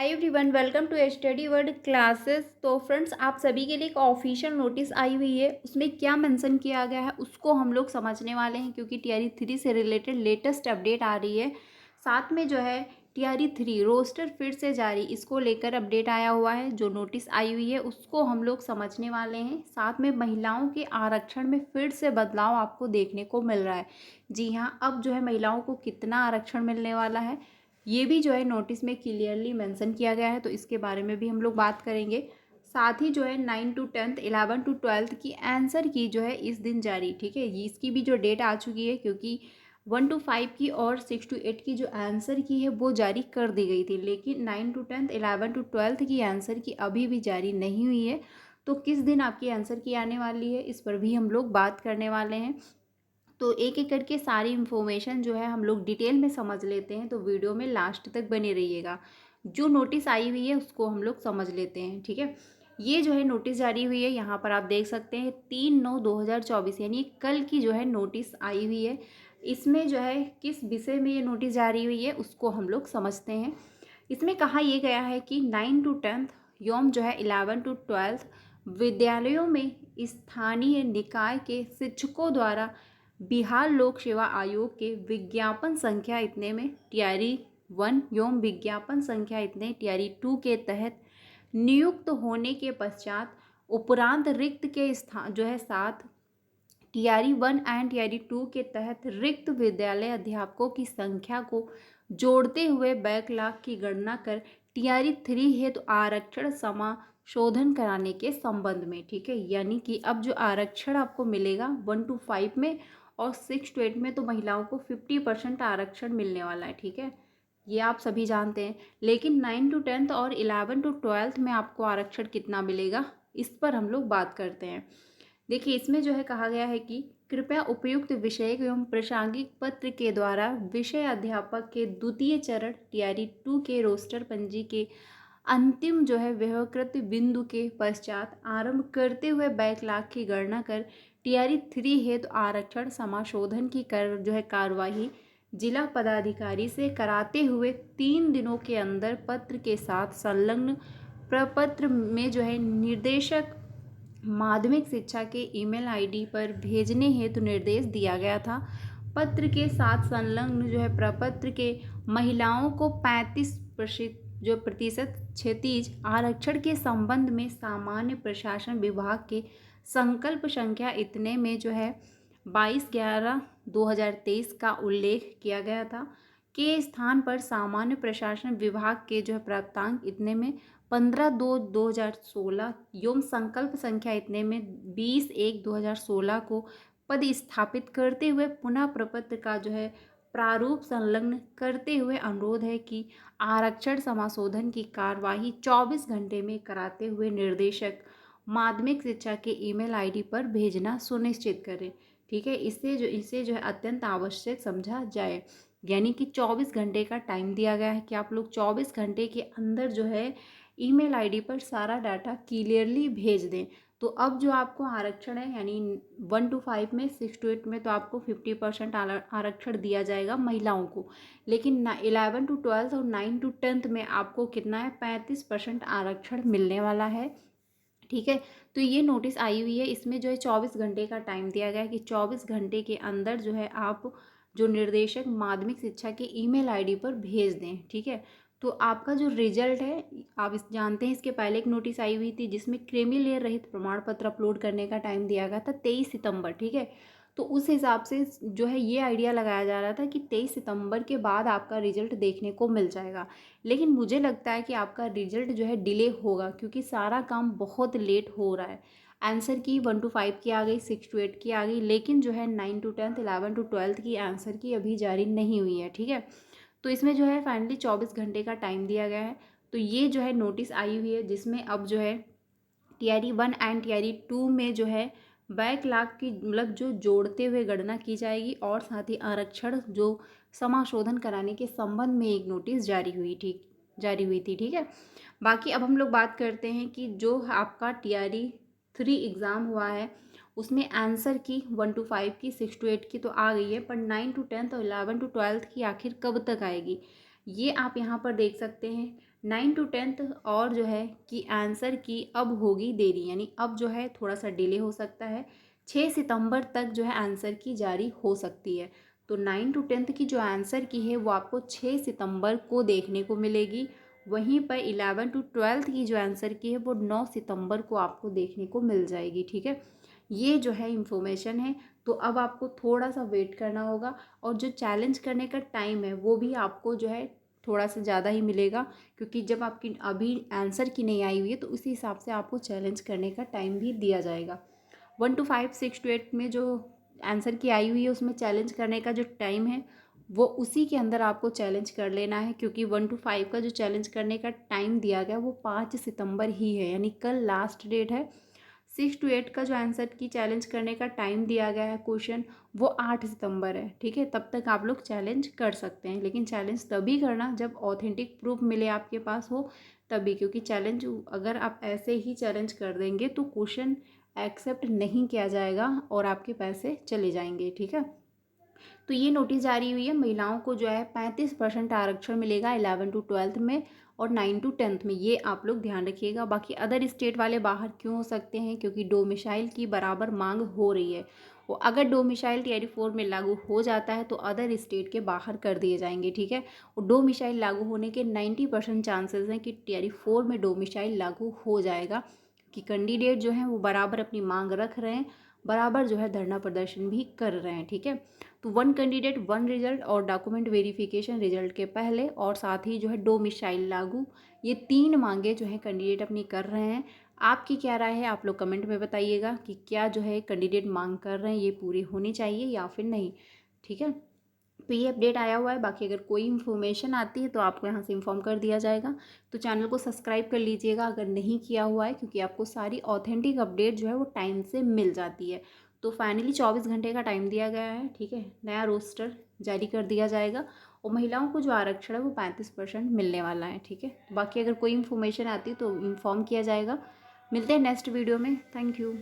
Hi everyone, welcome to study world classes. तो friends, आप सभी के लिए एक ऑफिशियल नोटिस आई हुई है। उसमें क्या मेंशन किया गया है उसको हम लोग समझने वाले हैं, क्योंकि टीआरई 3 से रिलेटेड लेटेस्ट अपडेट आ रही है। साथ में जो है टीआरई 3 रोस्टर फिर से जारी, इसको लेकर अपडेट आया हुआ है। जो नोटिस आई हुई है उसको हम लोग समझने वाले हैं। साथ में महिलाओं के आरक्षण में फिर से बदलाव आपको देखने को मिल रहा है। जी हाँ, अब जो है महिलाओं को कितना आरक्षण मिलने वाला है ये भी जो है नोटिस में क्लियरली मेंशन किया गया है, तो इसके बारे में भी हम लोग बात करेंगे। साथ ही जो है 9 to 10th 11 to 12th की आंसर की जो है इस दिन जारी, ठीक है। ये इसकी भी जो डेट आ चुकी है, क्योंकि 1 to 5 की और 6 to 8 की जो आंसर की है वो जारी कर दी गई थी, लेकिन 9 to 10th 11 to 12th की आंसर की अभी भी जारी नहीं हुई है। तो किस दिन आपकी आंसर की आने वाली है इस पर भी हम लोग बात करने वाले हैं। तो एक एक करके सारी इन्फॉर्मेशन जो है हम लोग डिटेल में समझ लेते हैं, तो वीडियो में लास्ट तक बने रहिएगा। जो नोटिस आई हुई है उसको हम लोग समझ लेते हैं, ठीक है। ये जो है नोटिस जारी हुई है, यहाँ पर आप देख सकते हैं 3/9/2024, यानी कल की जो है नोटिस आई हुई है। इसमें जो है किस विषय में ये नोटिस जारी हुई है उसको हम लोग समझते हैं। इसमें कहा यह गया है कि 9 to 10th एवं जो है 11 to 12th विद्यालयों में स्थानीय निकाय के शिक्षकों द्वारा बिहार लोक सेवा आयोग के विज्ञापन संख्या इतने में टीआरई 1 एवं विज्ञापन संख्या इतने टीआरई 2 के तहत नियुक्त होने के पश्चात उपरांत रिक्त के स्थान जो है साथ टीआरई 1 एंड टीआरई 2 के तहत रिक्त विद्यालय अध्यापकों की संख्या को जोड़ते हुए बैकलॉग की गणना कर टीआरई 3 हेतु आरक्षण समाशोधन कराने के संबंध में, ठीक है। यानी कि अब जो आरक्षण आपको मिलेगा 1 to 5 में और 6 to 8 में, तो महिलाओं को 50% आरक्षण मिलने वाला है, ठीक है। ये आप सभी जानते हैं। लेकिन 9 to 10th और 11 to 12th में आपको आरक्षण कितना मिलेगा इस पर हम लोग बात करते हैं। देखिए, इसमें जो है कहा गया है कि कृपया उपयुक्त विषय एवं प्रासंगिक पत्र के द्वारा विषय अध्यापक के द्वितीय चरण टीआरई 2 के रोस्टर पंजी के अंतिम जो है व्यवकृत बिंदु के पश्चात आरंभ करते हुए बैकलॉग की गणना कर टीआरई 3 हेतु आरक्षण समाशोधन की जो है कार्यवाही जिला पदाधिकारी से कराते हुए 3 दिनों के अंदर पत्र के साथ संलग्न प्रपत्र में जो है निर्देशक माध्यमिक शिक्षा के ईमेल आईडी पर भेजने हेतु निर्देश दिया गया था। पत्र के साथ संलग्न जो है प्रपत्र के महिलाओं को 35% क्षैतिज आरक्षण के संबंध में सामान्य प्रशासन विभाग के संकल्प संख्या इतने में जो है 22/11/2023 का उल्लेख किया गया था के स्थान पर सामान्य प्रशासन विभाग के जो है प्राप्तांक इतने में 15/2/2016 एवं संकल्प संख्या इतने में 20/1/2016 को पद स्थापित करते हुए पुनः प्रपत्र का जो है प्रारूप संलग्न करते हुए अनुरोध है कि आरक्षण समाशोधन की कार्यवाही 24 घंटे में कराते हुए निर्देशक माध्यमिक शिक्षा के ईमेल आईडी पर भेजना सुनिश्चित करें, ठीक है। इसे जो है अत्यंत आवश्यक समझा जाए। यानी कि 24 घंटे का टाइम दिया गया है कि आप लोग 24 घंटे के अंदर जो है ईमेल आईडी पर सारा डाटा क्लियरली भेज दें। तो अब जो आपको आरक्षण है, यानी 1 to 5 में, 6 to 8 में तो आपको 50% आरक्षण दिया जाएगा महिलाओं को। लेकिन 11 to 12 और 9 to 10th में आपको कितना है, 35% आरक्षण मिलने वाला है, ठीक है। तो ये नोटिस आई हुई है। इसमें जो है 24 घंटे का टाइम दिया गया है कि 24 घंटे के अंदर जो है आप जो निर्देशक माध्यमिक शिक्षा के ईमेल आईडी पर भेज दें, ठीक है। तो आपका जो रिजल्ट है, आप इस जानते हैं इसके पहले एक नोटिस आई हुई थी जिसमें क्रीमी लेयर रहित प्रमाण पत्र अपलोड करने का टाइम दिया गया था 23 सितंबर, ठीक है। तो उस हिसाब से जो है ये आइडिया लगाया जा रहा था कि 23 सितंबर के बाद आपका रिजल्ट देखने को मिल जाएगा। लेकिन मुझे लगता है कि आपका रिजल्ट जो है डिले होगा, क्योंकि सारा काम बहुत लेट हो रहा है। आंसर की 1 to 5 की आ गई, 6 to 8 की आ गई, लेकिन जो है 9 to 10th 11 to 12th की आंसर की अभी जारी नहीं हुई है, ठीक है। तो इसमें जो है फाइनली 24 घंटे का टाइम दिया गया है। तो ये जो है नोटिस आई हुई है, जिसमें अब जो है टीआरई 1 एंड टीआरई 2 में जो है बैकलॉग की मतलब जो जोड़ते हुए गणना की जाएगी, और साथ ही आरक्षण जो समाशोधन कराने के संबंध में एक नोटिस जारी हुई थी, ठीक है। बाकी अब हम लोग बात करते हैं कि जो आपका टीआरई 3 एग्ज़ाम हुआ है उसमें आंसर की 1 to 5 की, 6 to 8 की तो आ गई है, पर 9 to 10th और 11 to 12th की आखिर कब तक आएगी, ये आप यहाँ पर देख सकते हैं। 9 टू 10th और जो है कि आंसर की अब होगी देरी, यानी अब जो है थोड़ा सा डिले हो सकता है। 6 सितंबर तक जो है आंसर की जारी हो सकती है। तो 9 टू 10th की जो आंसर की है वो आपको 6 सितंबर को देखने को मिलेगी। वहीं पर 11 टू 12th की जो आंसर की है वो 9 सितंबर को आपको देखने को मिल जाएगी। ठीक है, ये जो है इन्फॉर्मेशन है। तो अब आपको थोड़ा सा वेट करना होगा, और जो चैलेंज करने का टाइम है वो भी आपको जो है थोड़ा सा ज़्यादा ही मिलेगा, क्योंकि जब आपकी अभी आंसर की नहीं आई हुई है तो उसी हिसाब से आपको चैलेंज करने का टाइम भी दिया जाएगा। 1 to 5, 6 to 8 में जो आंसर की आई हुई है उसमें चैलेंज करने का जो टाइम है वो उसी के अंदर आपको चैलेंज कर लेना है, क्योंकि 1 to 5 का जो चैलेंज करने का टाइम दिया गया वो 5 सितंबर ही है, यानी कल लास्ट डेट है। 6 to 8 का जो आंसर की चैलेंज करने का टाइम दिया गया है क्वेश्चन, वो 8 सितंबर है। ठीक है, तब तक आप लोग चैलेंज कर सकते हैं, लेकिन चैलेंज तभी करना जब ऑथेंटिक प्रूफ मिले आपके पास हो तभी, क्योंकि चैलेंज अगर आप ऐसे ही चैलेंज कर देंगे तो क्वेश्चन एक्सेप्ट नहीं किया जाएगा और आपके पैसे चले जाएंगे। ठीक है, तो ये नोटिस जारी हुई है, महिलाओं को जो है 35% आरक्षण मिलेगा 11 टू 12th में और 9 टू 10th में, ये आप लोग ध्यान रखिएगा। बाकी अदर स्टेट वाले बाहर क्यों हो सकते हैं, क्योंकि डोमिसाइल की बराबर मांग हो रही है। वो अगर डोमिसाइल टियर 4 में लागू हो जाता है तो अदर स्टेट के बाहर कर दिए जाएंगे। ठीक है, और डोमिसाइल लागू होने के 90% चांसेस हैं कि टियर 4 में डोमिसाइल लागू हो जाएगा, कि कैंडिडेट जो हैं वो बराबर अपनी मांग रख रहे हैं, बराबर जो है धरना प्रदर्शन भी कर रहे हैं। ठीक है, तो 1 कैंडिडेट 1 रिजल्ट और डॉक्यूमेंट वेरिफिकेशन रिजल्ट के पहले, और साथ ही जो है डोमिसाइल लागू, ये 3 मांगे जो है कैंडिडेट अपनी कर रहे हैं। आपकी क्या राय है, आप लोग कमेंट में बताइएगा कि क्या जो है कैंडिडेट मांग कर रहे हैं ये पूरी होनी चाहिए या फिर नहीं। ठीक है, तो ये अपडेट आया हुआ है। बाकी अगर कोई इन्फॉर्मेशन आती है तो आपको यहाँ से इन्फॉर्म कर दिया जाएगा। तो चैनल को सब्सक्राइब कर लीजिएगा अगर नहीं किया हुआ है, क्योंकि आपको सारी ऑथेंटिक अपडेट जो है वो टाइम से मिल जाती है। तो फाइनली 24 घंटे का टाइम दिया गया है। ठीक है, नया रोस्टर जारी कर दिया जाएगा और महिलाओं को जो आरक्षण है वो 35% मिलने वाला है। ठीक है, बाकी अगर कोई इन्फॉर्मेशन आती है तो इन्फॉर्म किया जाएगा। मिलते हैं नेक्स्ट वीडियो में। Thank you.